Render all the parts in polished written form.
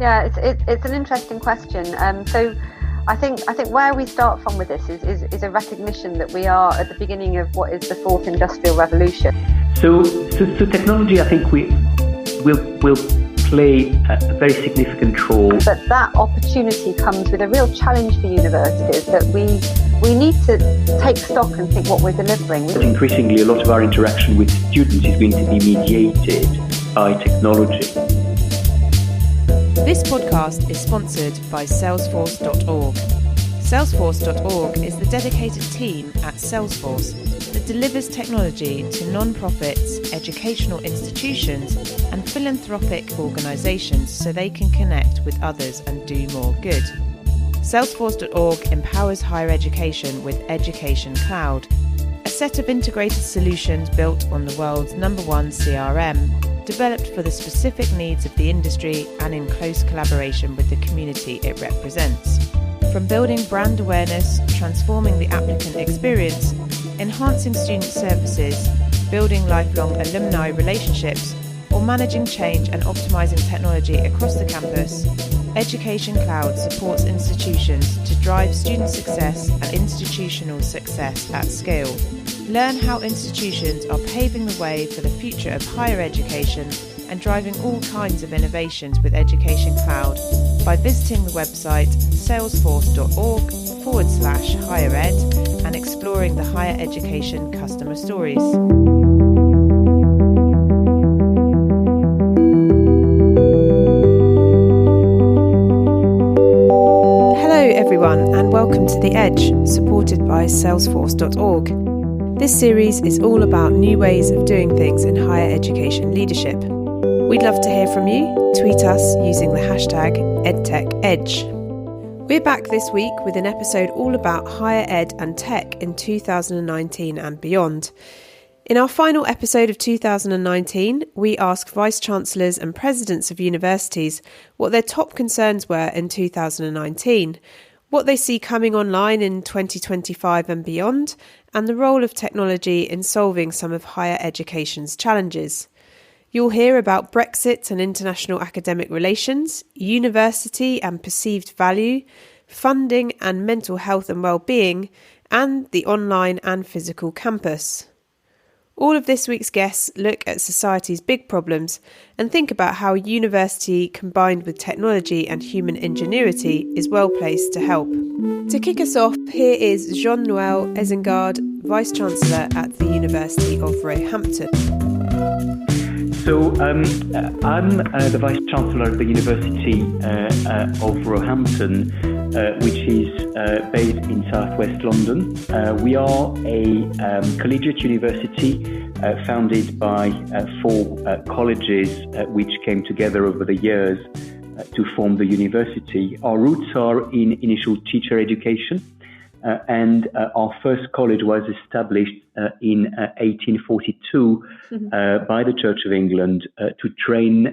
Yeah, it's an interesting question. So I think where we start from with this is a recognition that we are at the beginning of what is the fourth industrial revolution. So technology, I think, will play a very significant role. But that opportunity comes with a real challenge for universities that we need to take stock and think what we're delivering. Increasingly, a lot of our interaction with students is going to be mediated by technology. This podcast is sponsored by Salesforce.org. Salesforce.org is the dedicated team at Salesforce that delivers technology to non-profits, educational institutions and philanthropic organisations so they can connect with others and do more good. Salesforce.org empowers higher education with Education Cloud, a set of integrated solutions built on the world's #1 CRM, developed for the specific needs of the industry and in close collaboration with the community it represents. From building brand awareness, transforming the applicant experience, enhancing student services, building lifelong alumni relationships, or managing change and optimizing technology across the campus, Education Cloud supports institutions to drive student success and institutional success at scale. Learn how institutions are paving the way for the future of higher education and driving all kinds of innovations with Education Cloud by visiting the website salesforce.org/highered and exploring the higher education customer stories. Hello everyone and welcome to The Edge, supported by Salesforce.org. This series is all about new ways of doing things in higher education leadership. We'd love to hear from you. Tweet us using the hashtag EdTechEdge. We're back this week with an episode all about higher ed and tech in 2019 and beyond. In our final episode of 2019, we ask Vice-chancellors and presidents of universities what their top concerns were in 2019, what they see coming online in 2025 and beyond, and the role of technology in solving some of higher education's challenges. You'll hear about Brexit and international academic relations, university and perceived value, funding and mental health and wellbeing, and the online and physical campus. All of this week's guests look at society's big problems and think about how university combined with technology and human ingenuity is well placed to help. To kick us off, here is Jean-Noël Ezengard, Vice-Chancellor at the University of Roehampton. So I'm the Vice-Chancellor of the University of Roehampton, which is based in southwest London. We are a collegiate university founded by 4 colleges which came together over the years to form the university. Our roots are in initial teacher education, and our first college was established in 1842 by the Church of England to train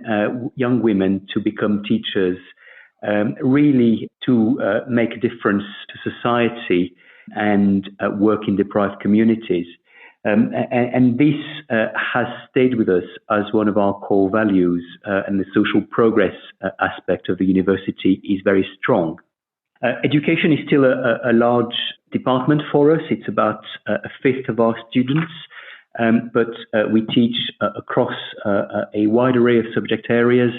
young women to become teachers, really to make a difference to society and work in deprived communities. And this has stayed with us as one of our core values, and the social progress aspect of the university is very strong. Education is still a large department for us. It's about a fifth of our students, but we teach across a wide array of subject areas,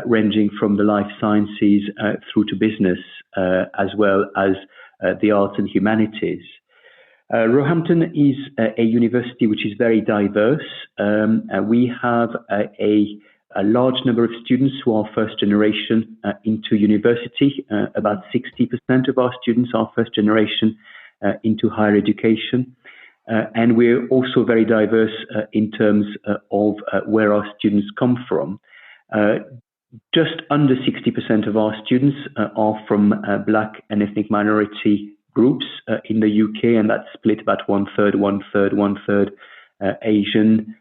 ranging from the life sciences through to business, as well as the arts and humanities. Roehampton is a university which is very diverse. We have a large number of students who are first generation into university. About 60% of our students are first generation into higher education. And we're also very diverse in terms of where our students come from. Just under 60% of our students are from Black and ethnic minority groups in the UK, and that's split about one-third Asian,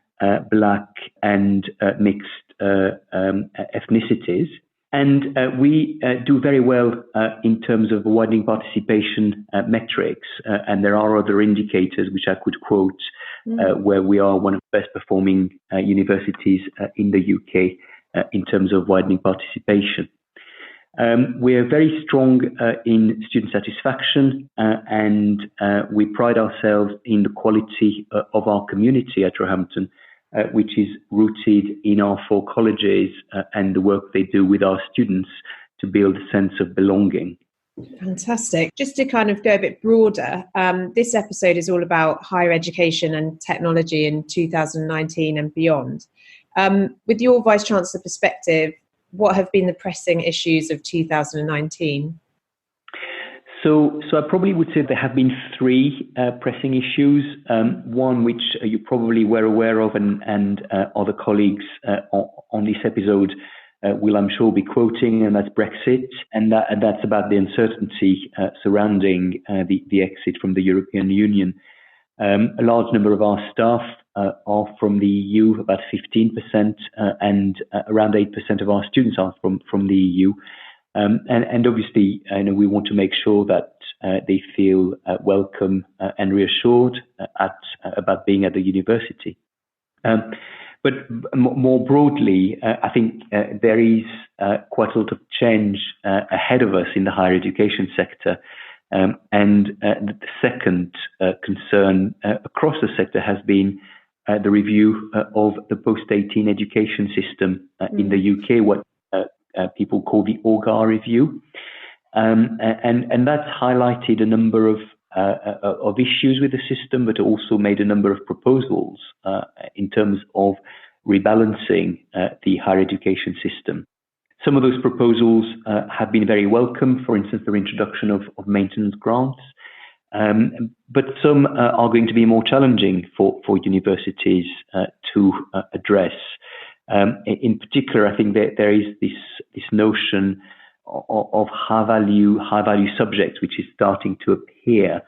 Black and mixed ethnicities. And we do very well in terms of widening participation metrics. And there are other indicators which I could quote where we are one of the best performing universities in the UK in terms of widening participation. We're very strong in student satisfaction, and we pride ourselves in the quality of our community at Roehampton, which is rooted in our 4 colleges and the work they do with our students to build a sense of belonging. Fantastic. Just to kind of go a bit broader, this episode is all about higher education and technology in 2019 and beyond. With your Vice-Chancellor perspective, what have been the pressing issues of 2019? So I probably would say there have been 3 pressing issues. One which you probably were aware of, and other colleagues on this episode will, I'm sure, be quoting, and that's Brexit, and that's about the uncertainty surrounding the exit from the European Union. A large number of our staff are from the EU, about 15%, and around 8% of our students are from the EU. And obviously, we want to make sure that they feel welcome and reassured about being at the university. But more broadly, I think there is quite a lot of change ahead of us in the higher education sector. And the second concern across the sector has been the review of the post-18 education system in the UK, what people call the OGAR review. And that's highlighted a number of issues with the system, but also made a number of proposals in terms of rebalancing the higher education system. Some of those proposals have been very welcome, for instance, the introduction of maintenance grants, but some are going to be more challenging for universities to address. In particular, I think that there is this notion of high value subjects, which is starting to appear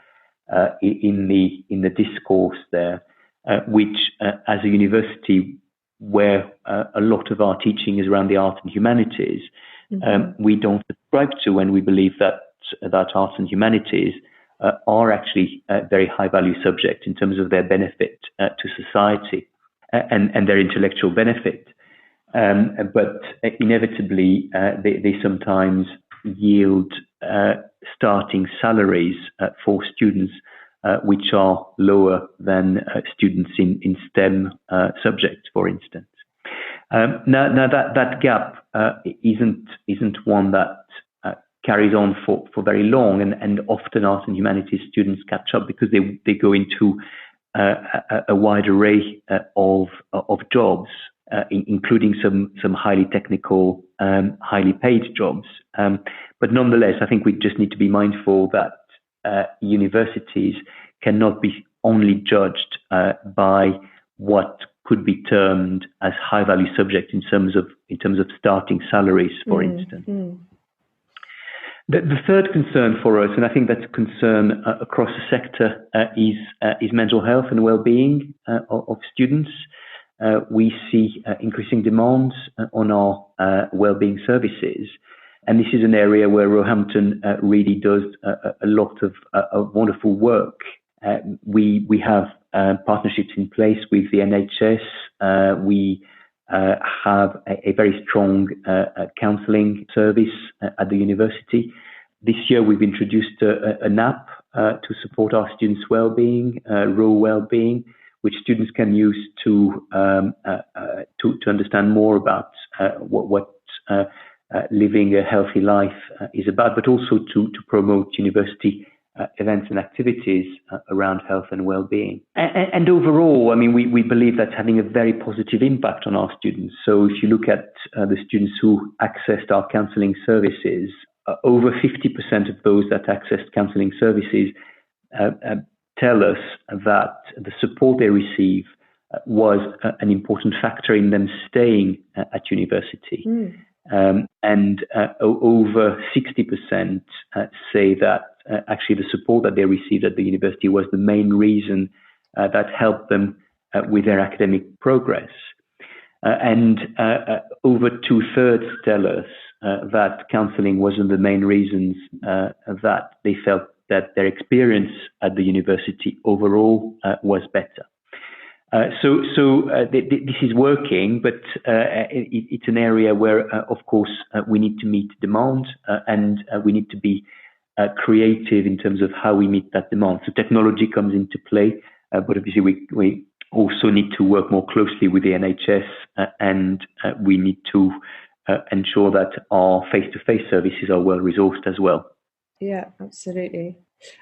in the discourse there, which as a university where a lot of our teaching is around the arts and humanities, we don't subscribe to, and we believe that arts and humanities are actually very high value subjects in terms of their benefit to society and their intellectual benefit. But inevitably, they sometimes yield starting salaries for students which are lower than students in STEM subjects, for instance. Now that gap isn't one that carries on for very long, and often arts and humanities students catch up because they go into a wide array of jobs, including some highly technical, highly paid jobs. But nonetheless, I think we just need to be mindful that universities cannot be only judged by what could be termed as high value subjects in terms of starting salaries, for instance. The third concern for us, and I think that's a concern across the sector, is mental health and well-being of students. We see increasing demands on our well-being services, and this is an area where Roehampton really does a lot of wonderful work. We have partnerships in place with the NHS. We have a very strong counselling service at the university. This year, we've introduced an app to support our students' well-being, raw well-being, which students can use to understand more about what living a healthy life is about, but also to promote university events and activities around health and well-being. And overall, I mean, we believe that's having a very positive impact on our students. So if you look at the students who accessed our counselling services, over 50% of those that accessed counselling services tell us that the support they receive was an important factor in them staying at university. And over 60% say that actually the support that they received at the university was the main reason that helped them with their academic progress. And over 2/3 tell us that counselling wasn't the main reasons that they felt that their experience at the university overall was better. This is working, but it's an area where, of course, we need to meet demand and we need to be creative in terms of how we meet that demand. So technology comes into play, but obviously we also need to work more closely with the NHS and we need to ensure that our face-to-face services are well resourced as well. Yeah, absolutely.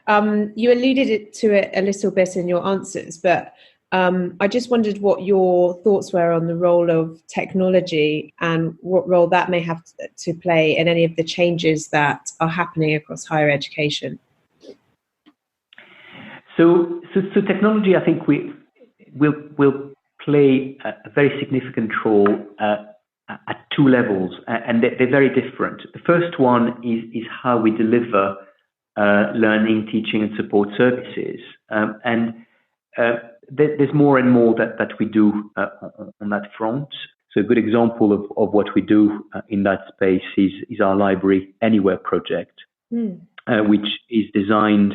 You alluded to it a little bit in your answers, but I just wondered what your thoughts were on the role of technology and what role that may have to play in any of the changes that are happening across higher education. So technology, I think will play a very significant role at two levels, and they're very different. The first one is how we deliver learning, teaching, and support services, there's more and more that we do on that front. So a good example of what we do in that space is our Library Anywhere project, which is designed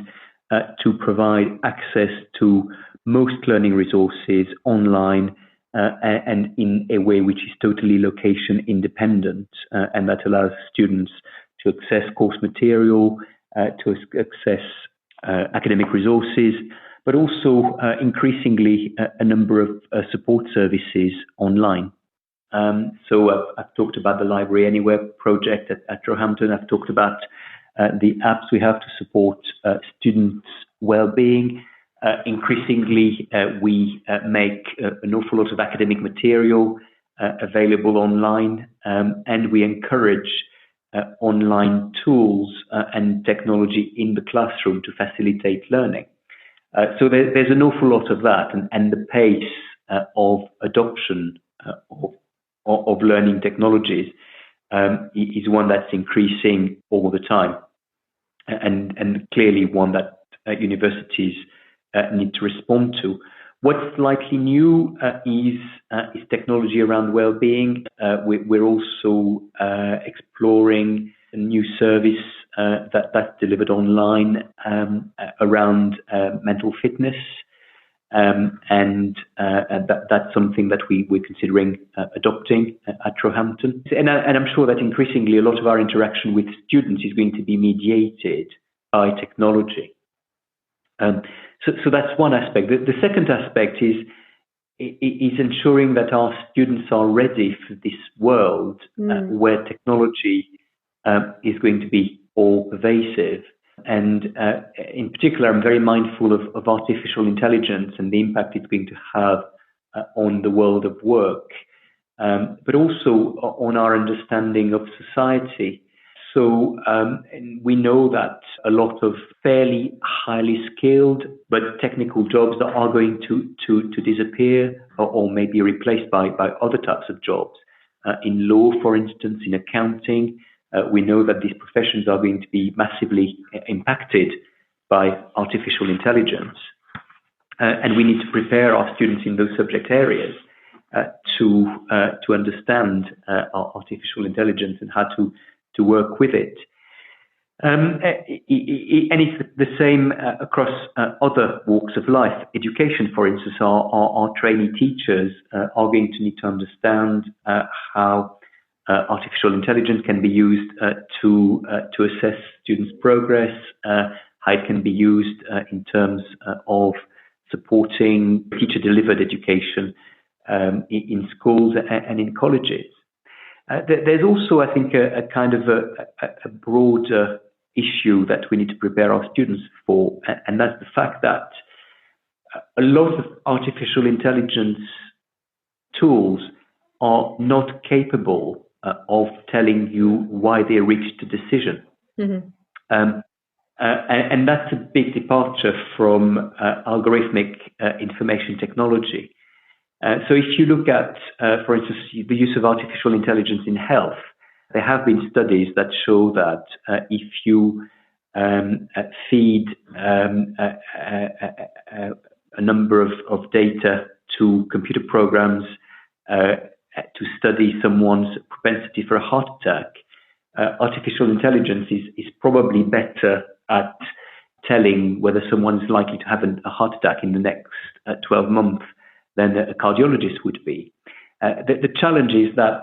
to provide access to most learning resources online and in a way which is totally location independent, and that allows students to access course material, to access academic resources, but also increasingly a number of support services online. So I've talked about the Library Anywhere project at Roehampton. I've talked about the apps we have to support students' well-being. Increasingly, we make an awful lot of academic material available online, and we encourage online tools and technology in the classroom to facilitate learning. So there's an awful lot of that, and the pace of adoption of learning technologies is one that's increasing all the time, and clearly one that universities need to respond to. What's slightly new is technology around well-being. We're also exploring a new service that's delivered online around mental fitness, and that's something that we're considering adopting at Roehampton. And I'm sure that increasingly a lot of our interaction with students is going to be mediated by technology. So that's one aspect. The second aspect is ensuring that our students are ready for this world where technology is going to be all pervasive. And in particular, I'm very mindful of artificial intelligence and the impact it's going to have on the world of work, but also on our understanding of society. So we know that a lot of fairly highly skilled but technical jobs are going to disappear or may be replaced by other types of jobs. In law, for instance, in accounting, we know that these professions are going to be massively impacted by artificial intelligence. And we need to prepare our students in those subject areas to understand artificial intelligence and how to work with it. And it's the same across other walks of life. Education, for instance, our trainee teachers are going to need to understand how artificial intelligence can be used to assess students' progress, how it can be used in terms of supporting teacher-delivered education in schools and in colleges. There's also, I think, a kind of a broader issue that we need to prepare our students for, and that's the fact that a lot of artificial intelligence tools are not capable of telling you why they reached a decision. Mm-hmm. And that's a big departure from algorithmic information technology. So if you look at, for instance, the use of artificial intelligence in health, there have been studies that show that if you feed a number of data to computer programs to study someone's propensity for a heart attack, artificial intelligence is probably better at telling whether someone's likely to have a heart attack in the next 12 months than a cardiologist would be. The challenge is that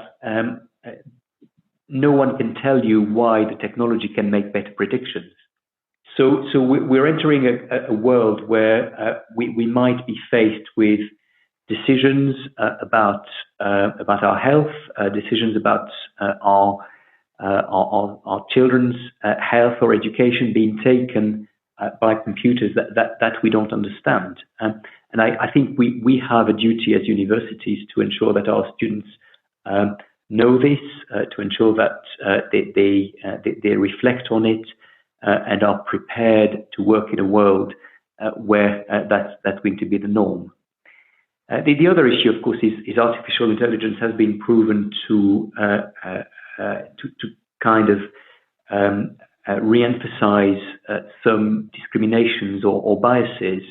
no one can tell you why the technology can make better predictions. So we're entering a world where we might be faced with decisions about our health, decisions about our children's health or education being taken by computers that we don't understand. And I think we have a duty as universities to ensure that our students know this, to ensure that they reflect on it and are prepared to work in a world where that's going to be the norm. The other issue, of course, is artificial intelligence has been proven to kind of re-emphasize some discriminations or biases.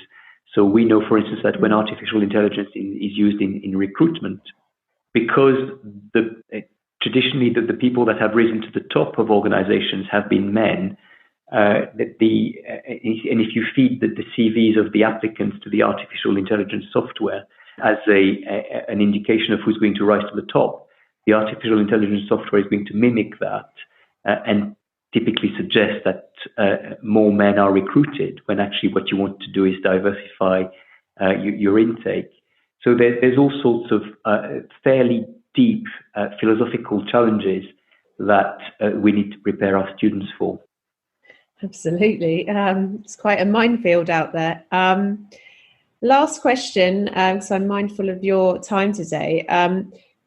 So we know, for instance, that when artificial intelligence is used in recruitment, because traditionally the people that have risen to the top of organizations have been men, and if you feed the CVs of the applicants to the artificial intelligence software as an indication of who's going to rise to the top, the artificial intelligence software is going to mimic that and typically suggest that more men are recruited, when actually what you want to do is diversify your intake. So there's all sorts of fairly deep philosophical challenges that we need to prepare our students for. Absolutely. It's quite a minefield out there. Last question, because I'm mindful of your time today.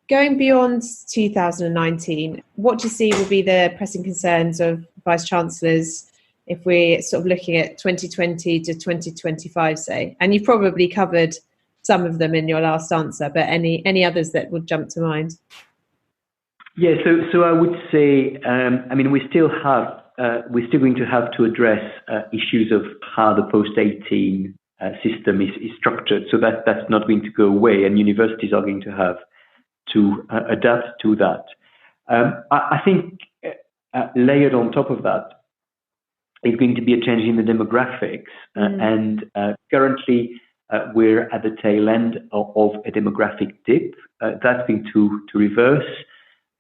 Going beyond 2019, what do you see will be the pressing concerns of Vice-chancellors if we're sort of looking at 2020 to 2025, say? And you've probably covered some of them in your last answer, but any others that would jump to mind? Yeah, so I would say, we're still going to have to address issues of how the post-18 system is structured. So that's not going to go away, and universities are going to have to adapt to that. I think layered on top of that is going to be a change in the demographics, and currently we're at the tail end of a demographic dip. That's going to reverse,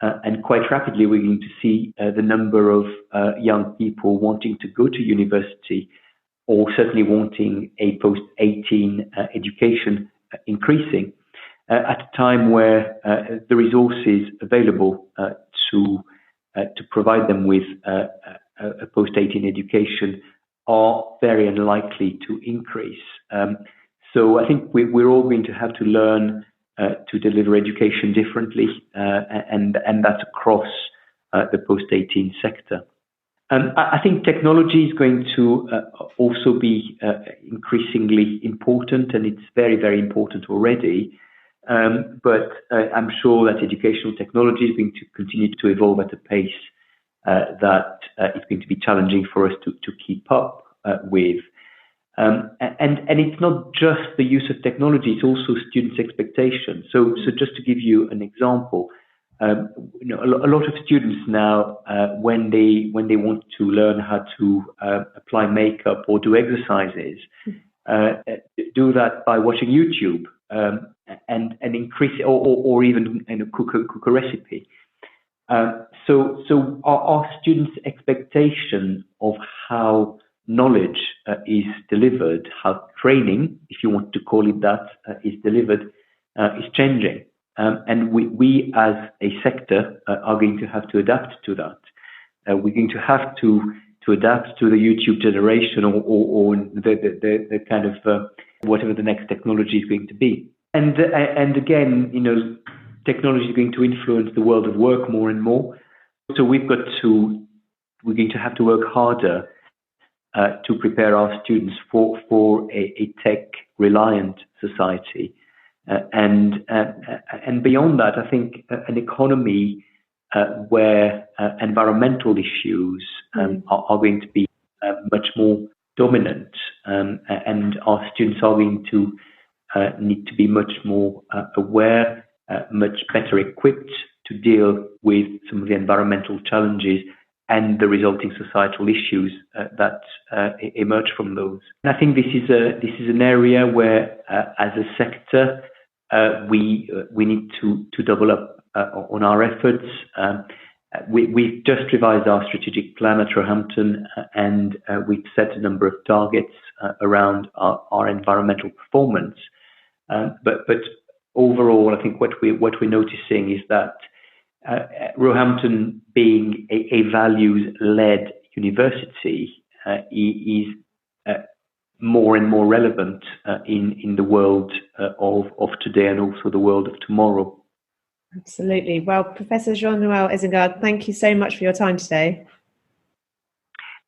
and quite rapidly we're going to see the number of young people wanting to go to university, or certainly wanting a post-18 education, increasing at a time where the resources available to provide them with a post-18 education are very unlikely to increase. So I think we're all going to have to learn to deliver education differently, and that's across the post-18 sector. I think technology is going to also be increasingly important, and it's very, very important already. But I'm sure that educational technology is going to continue to evolve at a pace that it's going to be challenging for us to keep up with. And it's not just the use of technology; it's also students' expectations. So just to give you an example, a lot of students now, when they want to learn how to apply makeup or do exercises, do that by watching YouTube and increase or even cook a recipe. So our students' expectation of how knowledge is delivered, how training, if you want to call it that, is delivered, is changing. And we as a sector are going to have to adapt to that. We're going to have to adapt to the YouTube generation or the kind of whatever the next technology is going to be. And again, technology is going to influence the world of work more and more. So we're going to have to work harder to prepare our students for a tech-reliant society. And beyond that, I think an economy where environmental issues are going to be much more dominant, and our students are going to need to be much more aware, much better equipped to deal with some of the environmental challenges and the resulting societal issues that emerge from those. And I think this is an area where, as a sector, we need to double up on our efforts. We've just revised our strategic plan at Roehampton, and we've set a number of targets around our environmental performance. But overall, I think what we're noticing is that Roehampton, being a values-led university, is more and more relevant in the world of today and also the world of tomorrow. Absolutely. Well, Professor Jean-Noël Isengard, thank you so much for your time today.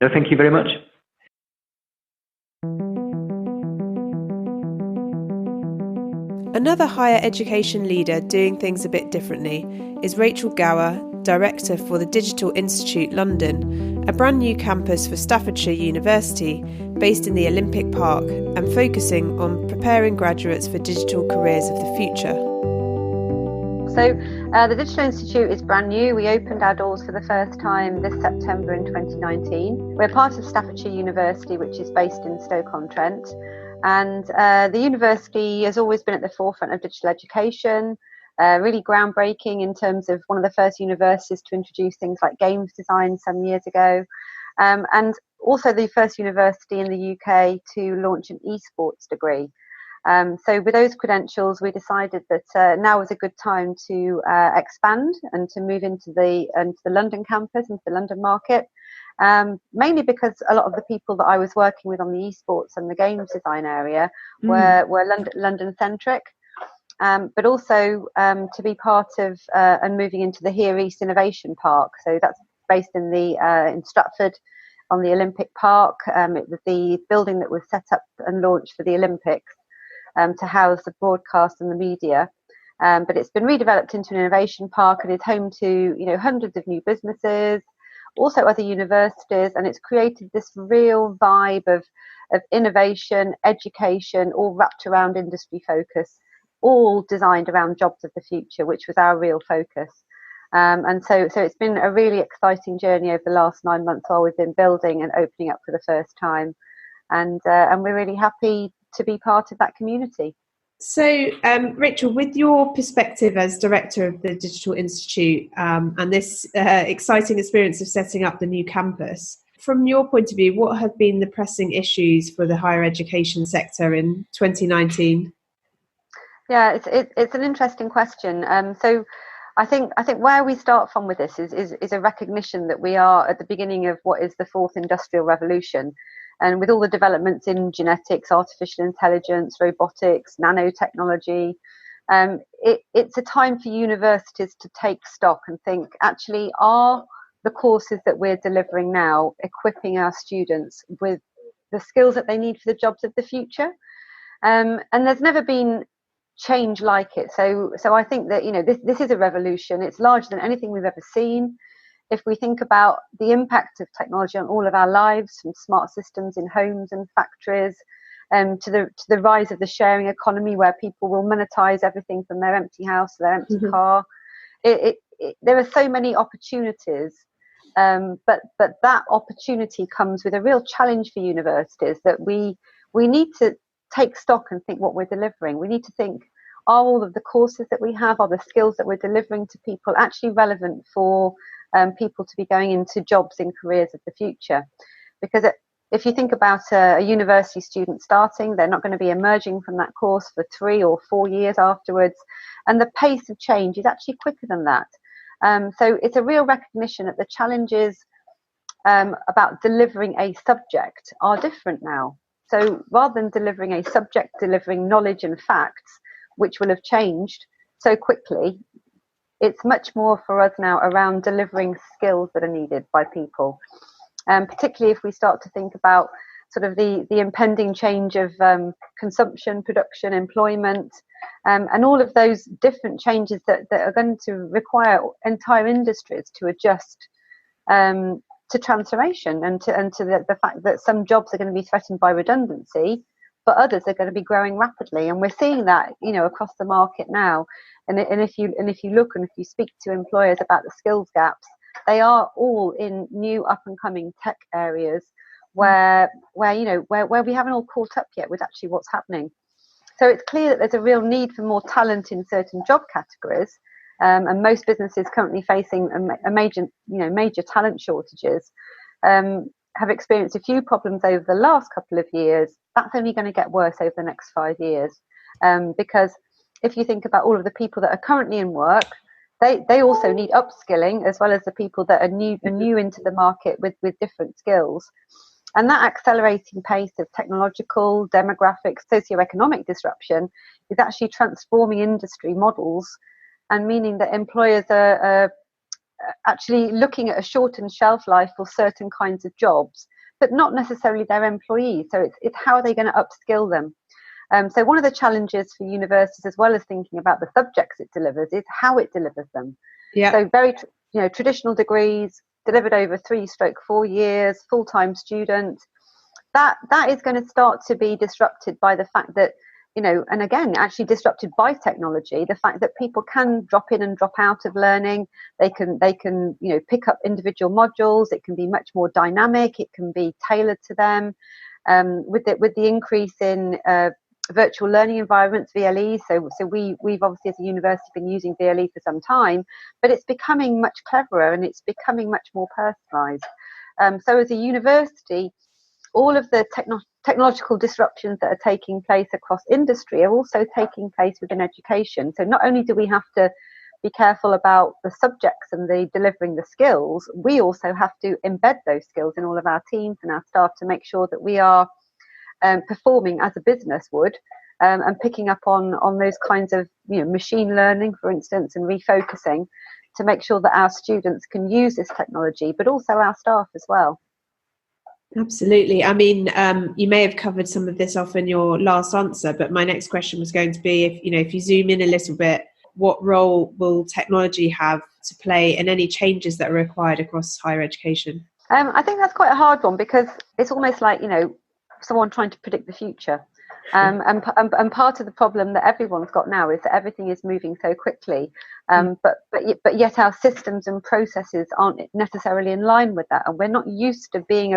No, thank you very much. Another higher education leader doing things a bit differently is Rachel Gower, Director for the Digital Institute London, a brand new campus for Staffordshire University based in the Olympic Park and focusing on preparing graduates for digital careers of the future. So the Digital Institute is brand new. We opened our doors for the first time this September in 2019. We're part of Staffordshire University, which is based in Stoke-on-Trent. And the university has always been at the forefront of digital education, really groundbreaking in terms of one of the first universities to introduce things like games design some years ago. And also the first university in the UK to launch an esports degree. So with those credentials, we decided that now was a good time to expand and to move into the London campus, into the London market, mainly because a lot of the people that I was working with on the esports and the games design area were London-centric, but also to be part of and moving into the Here East Innovation Park. So that's based in Stratford on the Olympic Park. It was the building that was set up and launched for the Olympics. To house the broadcast and the media, but it's been redeveloped into an innovation park and is home to hundreds of new businesses, also other universities, and it's created this real vibe of innovation, education, all wrapped around industry focus, all designed around jobs of the future, which was our real focus. And so it's been a really exciting journey over the last 9 months while we've been building and opening up for the first time, and we're really happy to be part of that community. So, Rachel, with your perspective as Director of the Digital Institute and this exciting experience of setting up the new campus, from your point of view, what have been the pressing issues for the higher education sector in 2019? Yeah, it's an interesting question. So I think where we start from with this is a recognition that we are at the beginning of what is the fourth industrial revolution. And with all the developments in genetics, artificial intelligence, robotics, nanotechnology, it's a time for universities to take stock and think, actually, are the courses that we're delivering now equipping our students with the skills that they need for the jobs of the future? And there's never been change like it. So I think that this is a revolution. It's larger than anything we've ever seen. If we think about the impact of technology on all of our lives, from smart systems in homes and factories, to the rise of the sharing economy, where people will monetize everything from their empty house to their empty car, there are so many opportunities, but that opportunity comes with a real challenge for universities that we need to take stock and think what we're delivering. We need to think, are all of the courses that we have, are the skills that we're delivering to people actually relevant for people to be going into jobs in careers of the future? Because if you think about a university student starting, they're not going to be emerging from that course for 3 or 4 years afterwards, and the pace of change is actually quicker than that. So it's a real recognition that the challenges about delivering a subject are different now. So rather than delivering a subject, delivering knowledge and facts, which will have changed so quickly, it's much more for us now around delivering skills that are needed by people. Particularly if we start to think about sort of the impending change of consumption, production, employment, and all of those different changes that are going to require entire industries to adjust to transformation and to the fact that some jobs are going to be threatened by redundancy, but others are going to be growing rapidly. And we're seeing that, across the market now. And if you look and if you speak to employers about the skills gaps, they are all in new up and coming tech areas where we haven't all caught up yet with actually what's happening. So it's clear that there's a real need for more talent in certain job categories, and most businesses currently facing a major talent shortages. Have experienced a few problems over the last couple of years. That's only going to get worse over the next 5 years, because if you think about all of the people that are currently in work, they also need upskilling, as well as the people that are new into the market with different skills. And that accelerating pace of technological, demographic, socioeconomic disruption is actually transforming industry models, and meaning that employers are actually looking at a shortened shelf life for certain kinds of jobs, but not necessarily their employees. So it's how are they going to upskill them? So one of the challenges for universities, as well as thinking about the subjects it delivers, is how it delivers them. Yeah. So very traditional degrees delivered over 3-4 years, full-time student. That is going to start to be disrupted by the fact that, and again, actually disrupted by technology, the fact that people can drop in and drop out of learning. They can pick up individual modules. It can be much more dynamic. It can be tailored to them. With the increase in virtual learning environments, VLE. So we've obviously as a university been using VLE for some time, but it's becoming much cleverer and it's becoming much more personalised. So as a university, all of the technological disruptions that are taking place across industry are also taking place within education. So not only do we have to be careful about the subjects and the delivering the skills, we also have to embed those skills in all of our teams and our staff to make sure that we are performing as a business would, and picking up on those kinds of machine learning, for instance, and refocusing to make sure that our students can use this technology, but also our staff as well. Absolutely. I mean, you may have covered some of this off in your last answer, but my next question was going to be, if you zoom in a little bit, what role will technology have to play in any changes that are required across higher education? I think that's quite a hard one, because it's almost like someone trying to predict the future. And part of the problem that everyone's got now is that everything is moving so quickly, but yet our systems and processes aren't necessarily in line with that, and we're not used to being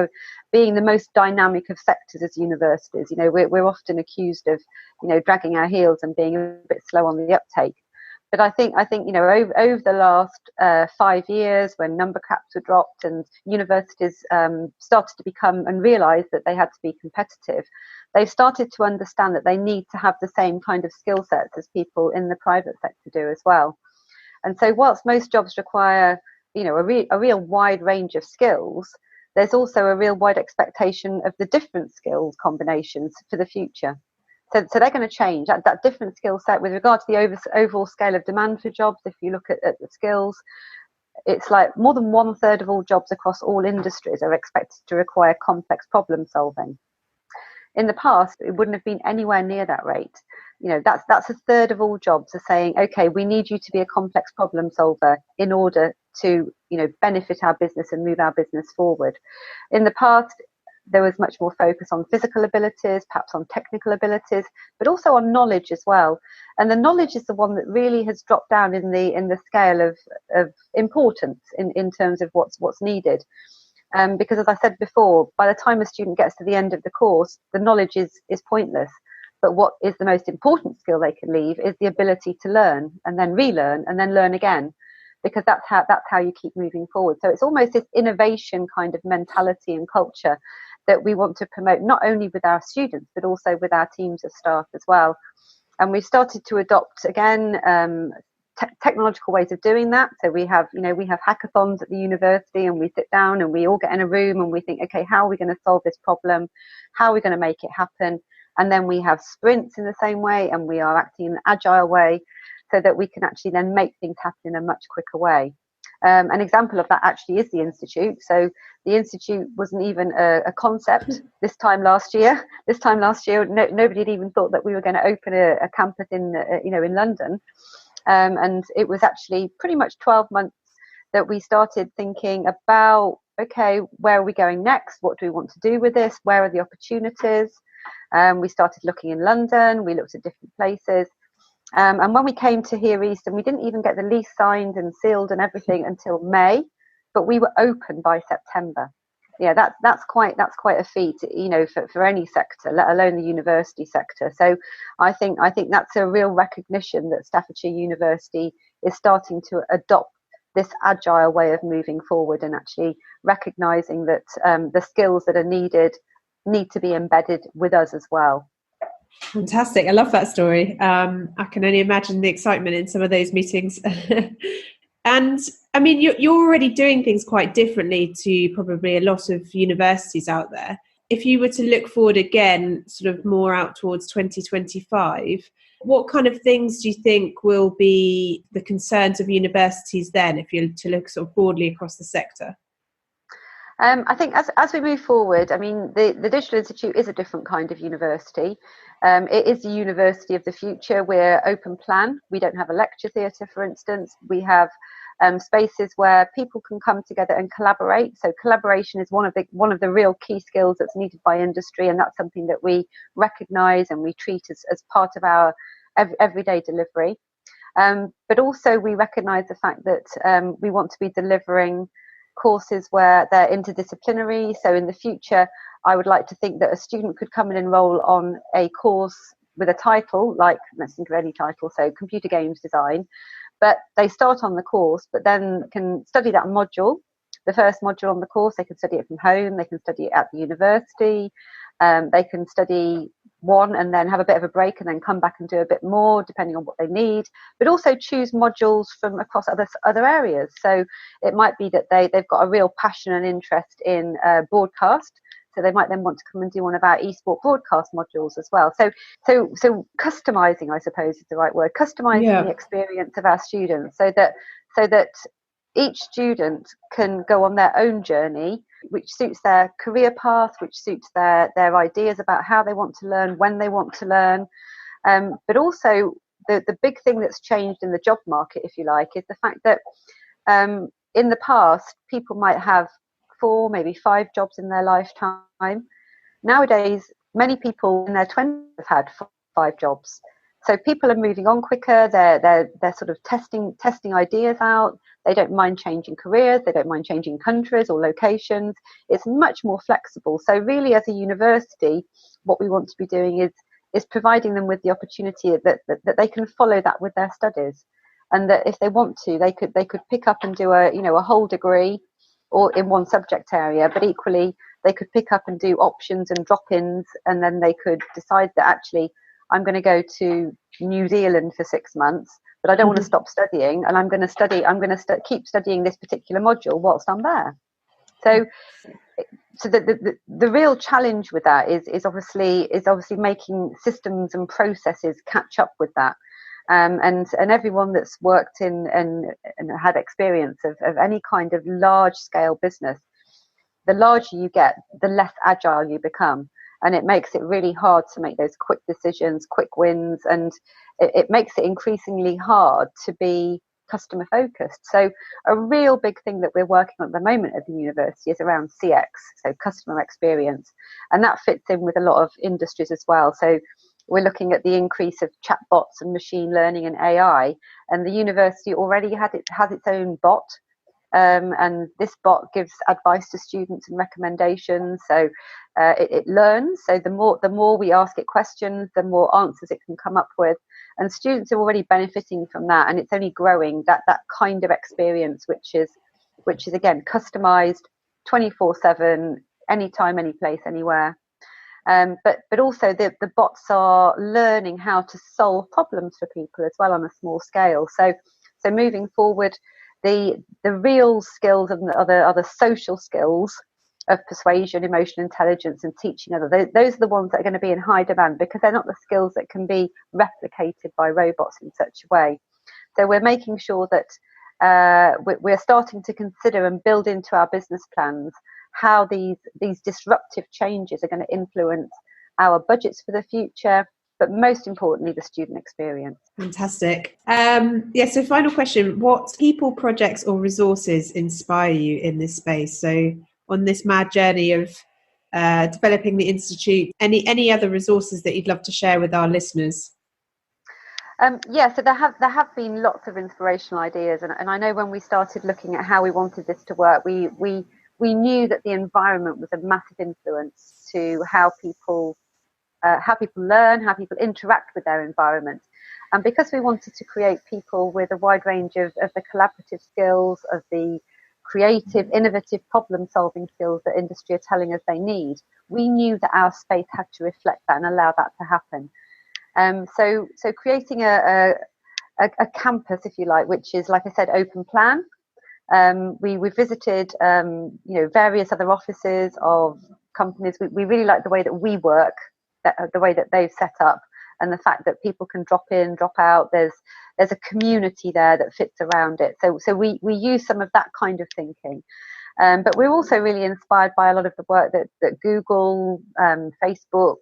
the most dynamic of sectors as universities. We're often accused of dragging our heels and being a bit slow on the uptake. But I think over the last 5 years, when number caps were dropped and universities started to become and realise that they had to be competitive, they've started to understand that they need to have the same kind of skill sets as people in the private sector do as well. And so whilst most jobs require a real wide range of skills, there's also a real wide expectation of the different skills combinations for the future. So they're going to change. That different skill set with regard to the overall scale of demand for jobs. If you look at the skills, it's like more than 1/3 of all jobs across all industries are expected to require complex problem solving. In the past, it wouldn't have been anywhere near that rate. That's 1/3 of all jobs are saying, okay, we need you to be a complex problem solver in order to benefit our business and move our business forward. In the past, there was much more focus on physical abilities, perhaps on technical abilities, but also on knowledge as well. And the knowledge is the one that really has dropped down in the scale of importance in terms of what's needed. Because as I said before, by the time a student gets to the end of the course, the knowledge is pointless. But what is the most important skill they can leave is the ability to learn and then relearn and then learn again, because that's how you keep moving forward. So it's almost this innovation kind of mentality and culture that we want to promote, not only with our students, but also with our teams of staff as well. And we've started to adopt, again, technological ways of doing that. So we have hackathons at the university, and we sit down and we all get in a room and we think, okay, how are we going to solve this problem? How are we going to make it happen? And then we have sprints in the same way, and we are acting in an agile way so that we can actually then make things happen in a much quicker way. An example of that actually is the Institute. So the Institute wasn't even a concept this time last year. Nobody had even thought that we were going to open a campus in London. And it was actually pretty much 12 months that we started thinking about, okay, where are we going next? What do we want to do with this? Where are the opportunities? We started looking in London. We looked at different places. And when we came to Here Eastern, we didn't even get the lease signed and sealed and everything until May, but we were open by September. Yeah, that's quite a feat, for any sector, let alone the university sector. So I think that's a real recognition that Staffordshire University is starting to adopt this agile way of moving forward, and actually recognizing that the skills that are needed need to be embedded with us as well. Fantastic. I love that story. I can only imagine the excitement in some of those meetings. And I mean, you're already doing things quite differently to probably a lot of universities out there. If you were to look forward again, sort of more out towards 2025, what kind of things do you think will be the concerns of universities then, if you're to look sort of broadly across the sector? I think as we move forward, I mean, the Digital Institute is a different kind of university. It is the university of the future. We're open plan. We don't have a lecture theatre, for instance. We have spaces where people can come together and collaborate. So collaboration is one of the real key skills that's needed by industry, and that's something that we recognise and we treat as part of our everyday delivery. But also we recognise the fact that we want to be delivering courses where they're interdisciplinary. So in the future, I would like to think that a student could come and enroll on a course with a title, like, let's think of any title, so computer games design, but they start on the course, but then can study that module, the first module on the course. They can study it from home, they can study it at the university, they can study one and then have a bit of a break and then come back and do a bit more depending on what they need, but also choose modules from across other areas. So it might be that they've got a real passion and interest in broadcast, so they might then want to come and do one of our eSport broadcast modules as well. So customizing, I suppose, is the right word, customizing the experience of our students so that each student can go on their own journey, which suits their career path, which suits their ideas about how they want to learn, when they want to learn. But also the big thing that's changed in the job market, if you like, is the fact that in the past, people might have 4, maybe 5 jobs in their lifetime. Nowadays, many people in their 20s have had 5 jobs. So people are moving on quicker. They're sort of testing ideas out. They don't mind changing careers. They don't mind changing countries or locations. It's much more flexible. So really, as a university, what we want to be doing is providing them with the opportunity that they can follow that with their studies, and that if they want to, they could pick up and do a whole degree, or in one subject area. But equally, they could pick up and do options and drop-ins, and then they could decide that actually, I'm going to go to New Zealand for 6 months, but I don't want to stop studying, and I'm going to keep studying this particular module whilst I'm there. So the real challenge with that is obviously making systems and processes catch up with that. And everyone that's worked in and had experience of any kind of large scale business, the larger you get, the less agile you become. And it makes it really hard to make those quick decisions, quick wins, and it makes it increasingly hard to be customer focused. So a real big thing that we're working on at the moment at the university is around CX, so customer experience, and that fits in with a lot of industries as well. So we're looking at the increase of chatbots and machine learning and AI, and the university already has its own bot. And this bot gives advice to students and recommendations. So it learns. So the more we ask it questions, the more answers it can come up with. And students are already benefiting from that. And it's only growing that kind of experience, which is again customized, 24/7, anytime, any place, anywhere. But also the bots are learning how to solve problems for people as well on a small scale. So moving forward, the real skills and the other social skills of persuasion, emotional intelligence, and teaching others, those are the ones that are going to be in high demand, because they're not the skills that can be replicated by robots in such a way. So we're making sure that we're starting to consider and build into our business plans how these disruptive changes are going to influence our budgets for the future, but most importantly, the student experience. Fantastic. So final question, what people, projects or resources inspire you in this space? So on this mad journey of developing the Institute, any other resources that you'd love to share with our listeners? So there have been lots of inspirational ideas, and I know when we started looking at how we wanted this to work, we we knew that the environment was a massive influence to how people learn, how people interact with their environment. And because we wanted to create people with a wide range of the collaborative skills, of the creative, innovative problem-solving skills that industry are telling us they need, we knew that our space had to reflect that and allow that to happen. So creating a campus, if you like, which is, like I said, open plan. We visited, various other offices of companies. We really like the way that we work, the way that they've set up, and the fact that people can drop in, drop out. There's a community there that fits around it. So we use some of that kind of thinking. But we're also really inspired by a lot of the work that Google, Facebook,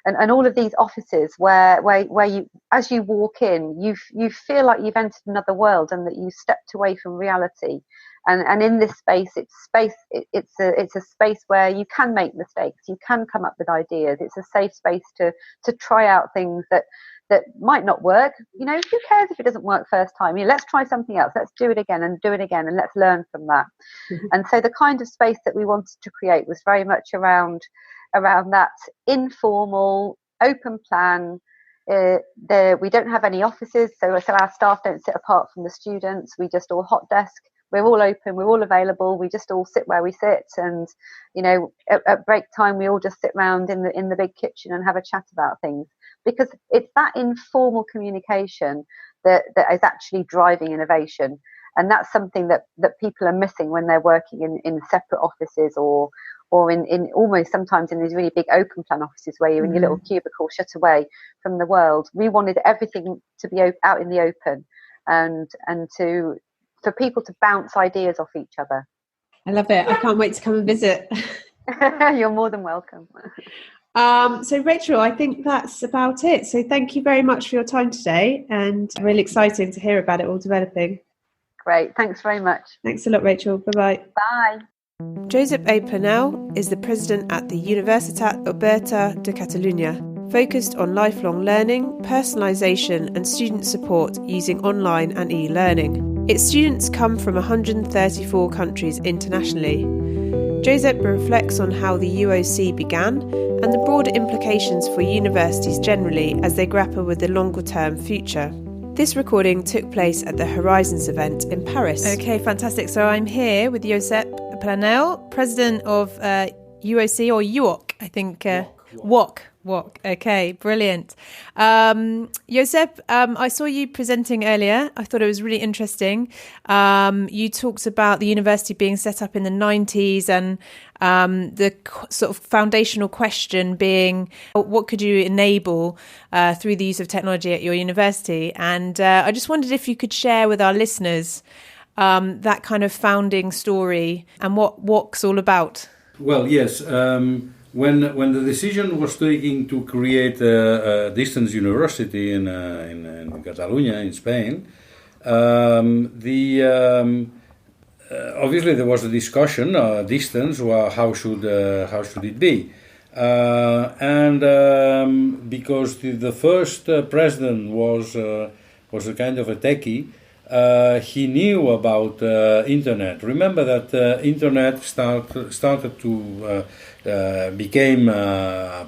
and all of these offices where you, as you walk in, you feel like you've entered another world and that you've stepped away from reality. And in this space, it's a space where you can make mistakes, you can come up with ideas. It's a safe space to try out things that might not work. Who cares if it doesn't work first time? Let's try something else. Let's do it again, and let's learn from that. And so the kind of space that we wanted to create was very much around that informal, open plan. We don't have any offices, so our staff don't sit apart from the students. We just all hot desk. We're all open, we're all available. We just all sit where we sit, and at break time we all just sit round in the big kitchen and have a chat about things, because it's that informal communication that is actually driving innovation. And that's something that people are missing when they're working in separate offices or in almost sometimes in these really big open plan offices where you're in your little cubicle shut away from the world. We wanted everything to be out in the open and for people to bounce ideas off each other. I love it. I can't wait to come and visit. You're more than welcome. So Rachel, I think that's about it. So thank you very much for your time today, and really exciting to hear about it all developing. Great. Thanks very much. Thanks a lot, Rachel. Bye-bye. Bye. Josep A. Planell is the president at the Universitat Oberta de Catalunya, focused on lifelong learning, personalisation and student support using online and e-learning. Its students come from 134 countries internationally. Josep reflects on how the UOC began and the broader implications for universities generally as they grapple with the longer-term future. This recording took place at the Horizons event in Paris. Okay, fantastic. So I'm here with Josep Planell, president of UOC, or UOC, I think. WOC. Okay, brilliant. Josep, I saw you presenting earlier. I thought it was really interesting. You talked about the university being set up in the 90s and the sort of foundational question being, what could you enable through the use of technology at your university? And I just wondered if you could share with our listeners that kind of founding story and what WOC's all about. Well, yes. When the decision was taken to create a distance university in Catalonia, in Spain, obviously there was a discussion, distance, how should it be, and because the first president was a kind of a techie. He knew about internet. Remember that internet started to became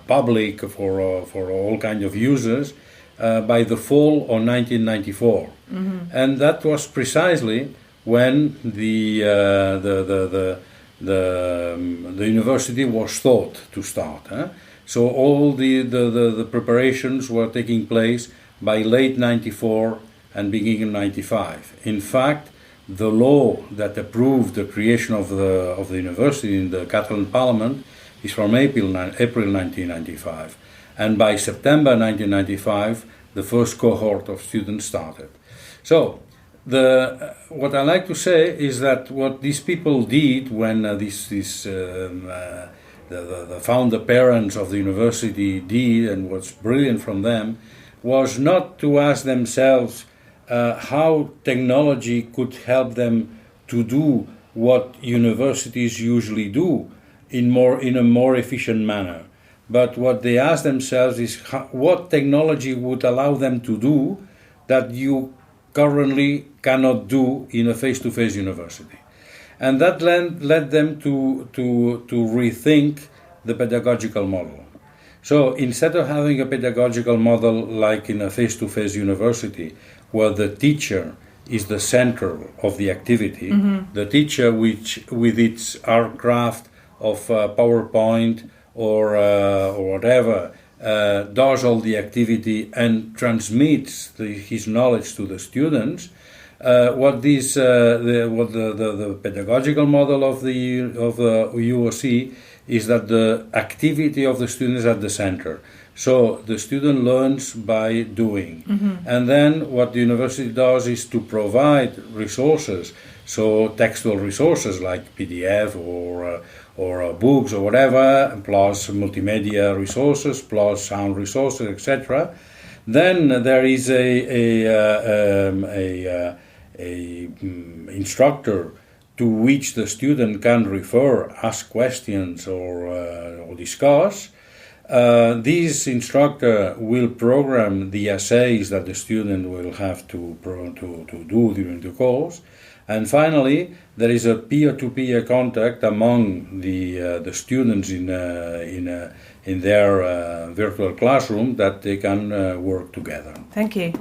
public for all kinds of users by the fall of 1994, and that was precisely when the university was thought to start. So all the preparations were taking place by late 94. And beginning in 95. In fact, the law that approved the creation of the university in the Catalan Parliament is from April 1995, and by September 1995, the first cohort of students started. So, what I like to say is that what these people did when the founder parents of the university did, and what's brilliant from them, was not to ask themselves how technology could help them to do what universities usually do in a more efficient manner. But what they ask themselves is what technology would allow them to do that you currently cannot do in a face-to-face university. And that led them to rethink the pedagogical model. So instead of having a pedagogical model like in a face-to-face university, where the teacher is the center of the activity, the teacher which with its aircraft of PowerPoint or whatever does all the activity and transmits his knowledge to the students. What the pedagogical model of the UOC is that the activity of the student is at the center. So the student learns by doing. And then what the university does is to provide resources, so textual resources like PDF or books or whatever, plus multimedia resources, plus sound resources, etc. Then there is a instructor to which the student can refer, ask questions or discuss. This instructor will program the essays that the student will have to do during the course. And finally, there is a peer-to-peer contact among the students in their virtual classroom that they can work together. Thank you.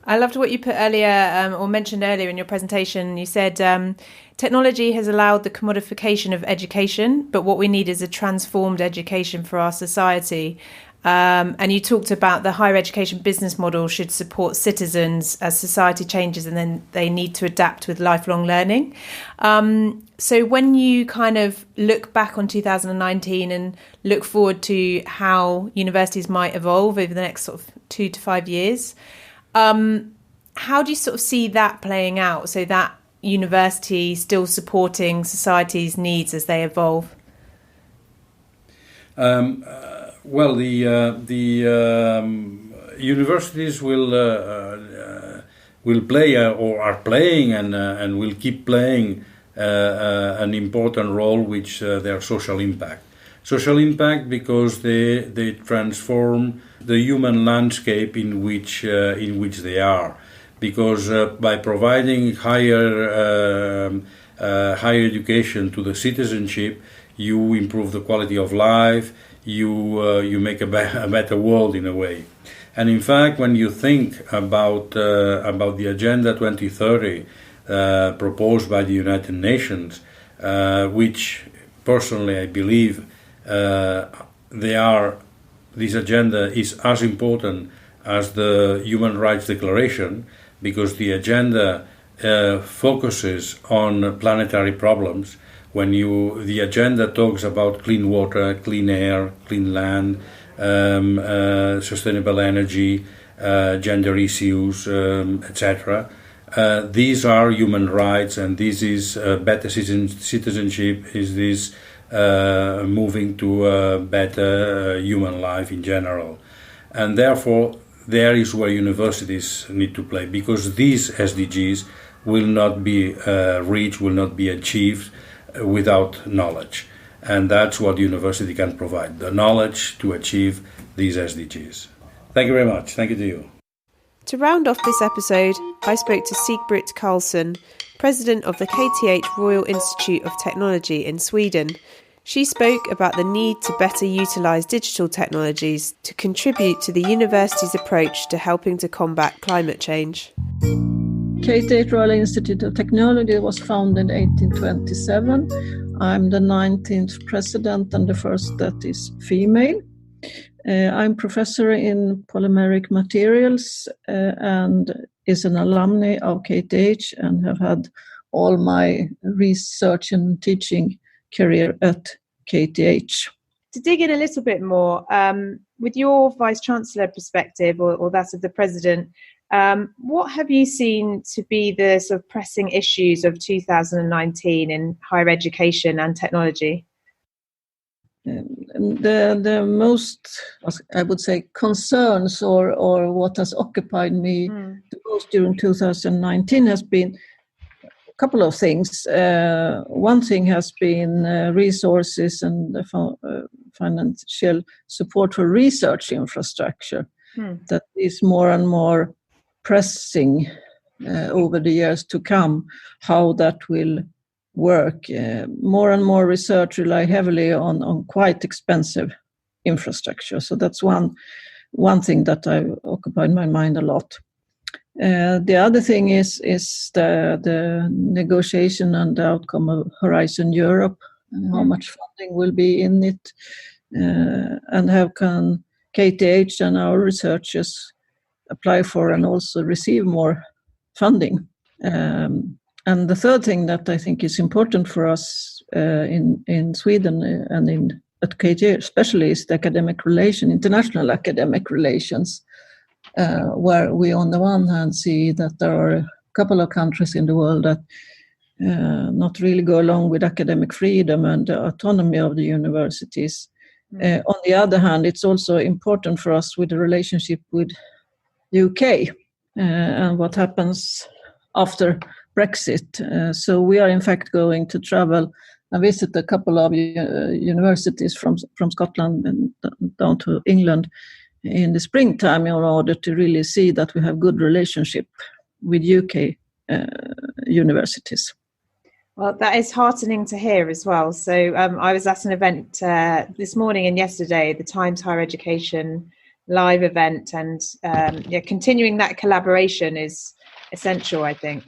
I loved what you put earlier, or mentioned earlier in your presentation. You said technology has allowed the commodification of education, but what we need is a transformed education for our society. And you talked about the higher education business model should support citizens as society changes, and then they need to adapt with lifelong learning. So when you kind of look back on 2019 and look forward to how universities might evolve over the next sort of 2 to 5 years, how do you sort of see that playing out, so that university still supporting society's needs as they evolve? Well, the universities will play or are playing and will keep playing an important role, which their social impact. Social impact because they transform the human landscape in which they are. Because by providing higher education to the citizenship, you improve the quality of life. You make a better world in a way. And in fact, when you think about the Agenda 2030 proposed by the United Nations, which personally I believe this agenda is as important as the Human Rights Declaration, because the agenda focuses on planetary problems. When the agenda talks about clean water, clean air, clean land, sustainable energy, gender issues, etc., these are human rights, and this is better citizenship. Is this moving to a better human life in general? And therefore, there is where universities need to play, because these SDGs will not be reached, will not be achieved without knowledge. And that's what university can provide, the knowledge to achieve these SDGs. Thank you very much. Thank you to you. To round off this episode, I spoke to Sigbrit Karlsson, President of the KTH Royal Institute of Technology in Sweden. She spoke about the need to better utilise digital technologies to contribute to the university's approach to helping to combat climate change. KTH Royal Institute of Technology was founded in 1827. I'm the 19th president and the first that is female. I'm professor in polymeric materials and is an alumni of KTH and have had all my research and teaching career at KTH. To dig in a little bit more, with your Vice-chancellor perspective or that of the president, what have you seen to be the sort of pressing issues of 2019 in higher education and technology? The most, I would say, concerns or what has occupied me the most during 2019 has been a couple of things. One thing has been resources and financial support for research infrastructure. That is more and more pressing over the years to come, how that will work. More and more research rely heavily on quite expensive infrastructure. So that's one thing that I occupied my mind a lot. The other thing is the negotiation and the outcome of Horizon Europe, how much funding will be in it, and how can KTH and our researchers apply for and also receive more funding. And the third thing that I think is important for us in Sweden and at KTH especially is the international academic relations, where we on the one hand see that there are a couple of countries in the world that not really go along with academic freedom and the autonomy of the universities. On the other hand, it's also important for us with the relationship with UK and what happens after Brexit. So we are in fact going to travel and visit a couple of universities from Scotland and down to England in the springtime in order to really see that we have good relationship with UK universities. Well, that is heartening to hear as well. So I was at an event this morning and yesterday, the Times Higher Education live event, and continuing that collaboration is essential, I think.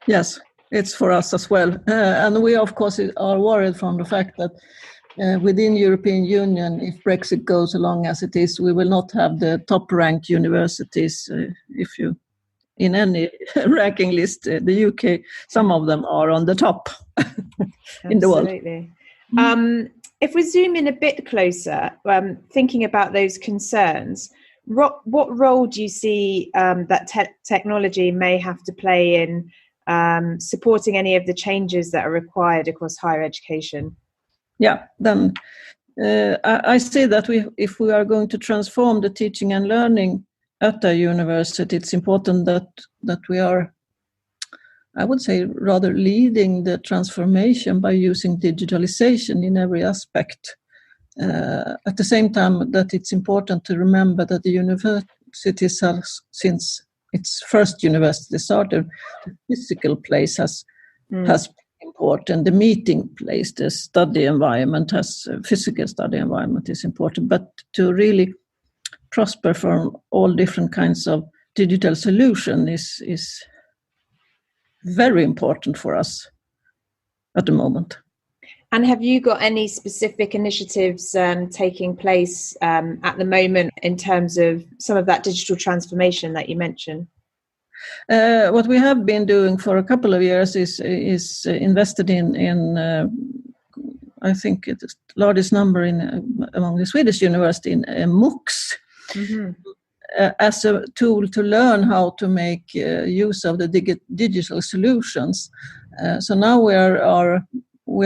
Yes, it's for us as well. And we, of course, are worried from the fact that within European Union, if Brexit goes along as it is, we will not have the top-ranked universities. If you, in any ranking list, the UK, some of them are on the top in the world. Absolutely. If we zoom in a bit closer, thinking about those concerns, what role do you see that technology may have to play in supporting any of the changes that are required across higher education? Yeah, then I see that if we are going to transform the teaching and learning at a university, it's important that we are, I would say, rather leading the transformation by using digitalization in every aspect. At the same time, that it's important to remember that the universities have, since its first university started, the physical place has been important. The meeting place, the study environment, physical study environment is important. But to really prosper from all different kinds of digital solution is very important for us at the moment. And have you got any specific initiatives taking place at the moment in terms of some of that digital transformation that you mentioned? What we have been doing for a couple of years is invested in I think it's the largest number among the Swedish university in MOOCs. Mm-hmm. As a tool to learn how to make use of the digital solutions. So now we are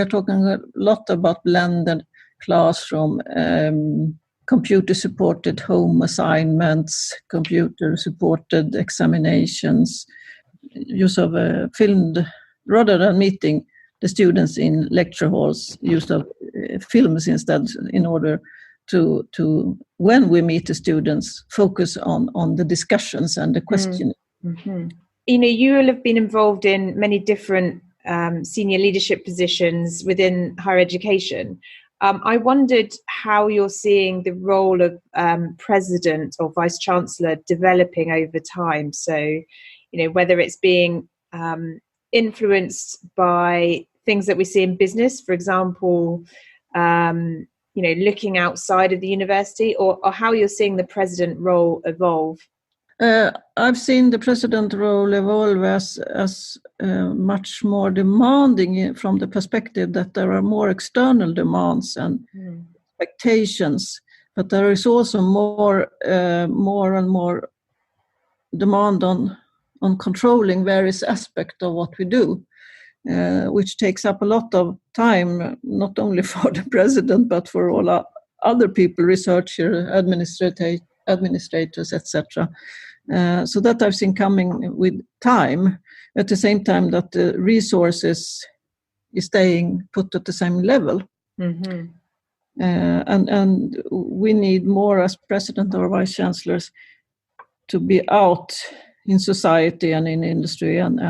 talking a lot about blended classroom, computer-supported home assignments, computer-supported examinations, use of filmed, rather than meeting the students in lecture halls, use of films instead, in order to when we meet the students, focus on the discussions and the questioning. Mm-hmm. You will have been involved in many different senior leadership positions within higher education. I wondered how you're seeing the role of president or vice-chancellor developing over time. So, whether it's being influenced by things that we see in business, for example, looking outside of the university, or how you're seeing the president role evolve. I've seen the president role evolve as much more demanding from the perspective that there are more external demands and expectations, but there is also more and more demand on controlling various aspects of what we do, which takes up a lot of time, not only for the president, but for all other people, researchers, administrators, etc. So that I've seen coming with time. At the same time that the resources is staying put at the same level. Mm-hmm. And we need more as president or vice chancellors to be out in society and in industry and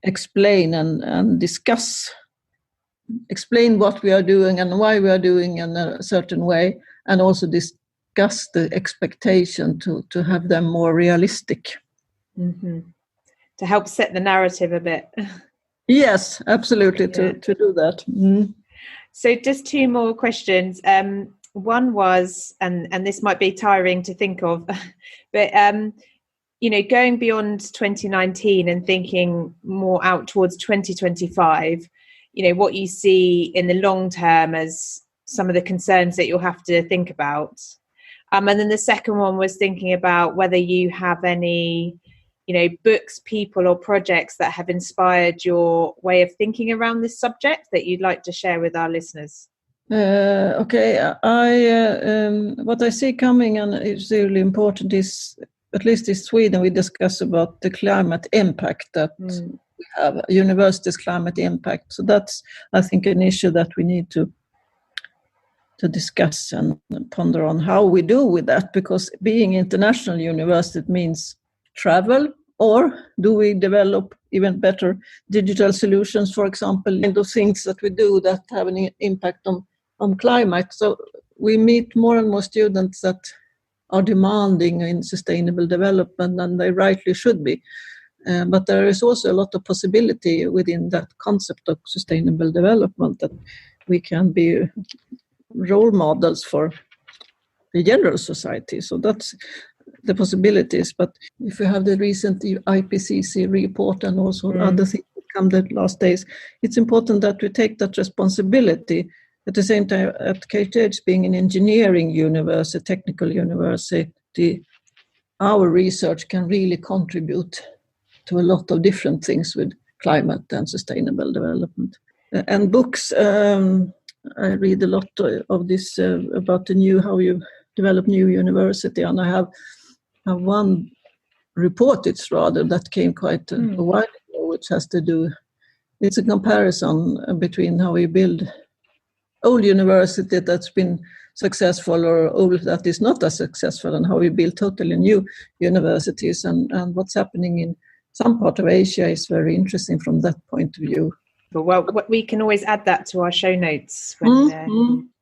explain and discuss, explain what we are doing and why we are doing in a certain way, and also discuss the expectation to have them more realistic. Mm-hmm. To help set the narrative a bit. Yes, absolutely, to do that. Mm. So just two more questions. One was, and this might be tiring to think of, but going beyond 2019 and thinking more out towards 2025, what you see in the long term as some of the concerns that you'll have to think about. And then the second one was thinking about whether you have any, books, people or projects that have inspired your way of thinking around this subject that you'd like to share with our listeners. Okay, what I see coming, and it's really important, is, at least in Sweden, we discuss about the climate impact that we have, universities' climate impact. So that's, I think, an issue that we need to discuss and ponder on how we do with that, because being international university means travel, or do we develop even better digital solutions, for example, and those things that we do that have an impact on climate. So we meet more and more students that are demanding in sustainable development, and they rightly should be. But there is also a lot of possibility within that concept of sustainable development, that we can be role models for the general society. So that's the possibilities. But if you have the recent IPCC report and also other things that come the last days, it's important that we take that responsibility. At the same time, at KTH being an engineering university, technical university, our research can really contribute to a lot of different things with climate and sustainable development. And books, I read a lot of this about how you develop new university, and I have one report, it's rather, that came quite a while ago, which has to do, it's a comparison between how we build old university that's been successful or old that is not as successful, and how we build totally new universities, and what's happening in some part of Asia is very interesting from that point of view. Well, we can always add that to our show notes.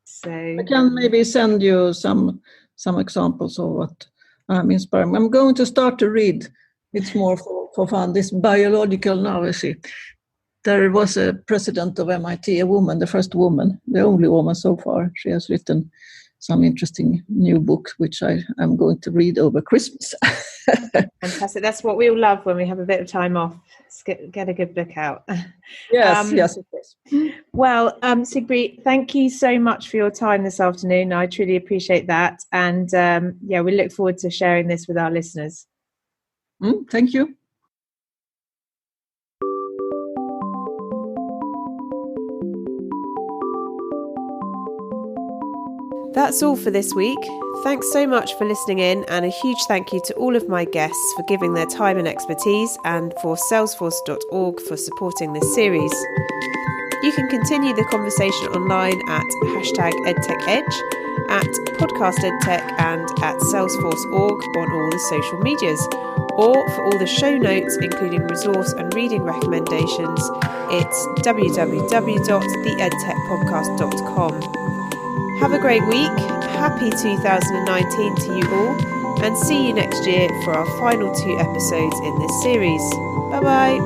So I can maybe send you some examples of what I'm inspiring. I'm going to start to read. It's more for fun. This biological novelty. There was a president of MIT, a woman, the first woman, the only woman so far. She has written some interesting new books, which I am going to read over Christmas. Fantastic. That's what we all love when we have a bit of time off. Let's get a good book out. Yes, of course. Well, Sigrid, thank you so much for your time this afternoon. I truly appreciate that. And we look forward to sharing this with our listeners. Thank you. That's all for this week. Thanks so much for listening in, and a huge thank you to all of my guests for giving their time and expertise, and for Salesforce.org for supporting this series. You can continue the conversation online at #EdTechEdge, at Podcast Edtech, and at Salesforce.org on all the social medias. Or for all the show notes, including resource and reading recommendations, it's www.theedtechpodcast.com. Have a great week, happy 2019 to you all, and see you next year for our final 2 episodes in this series. Bye bye.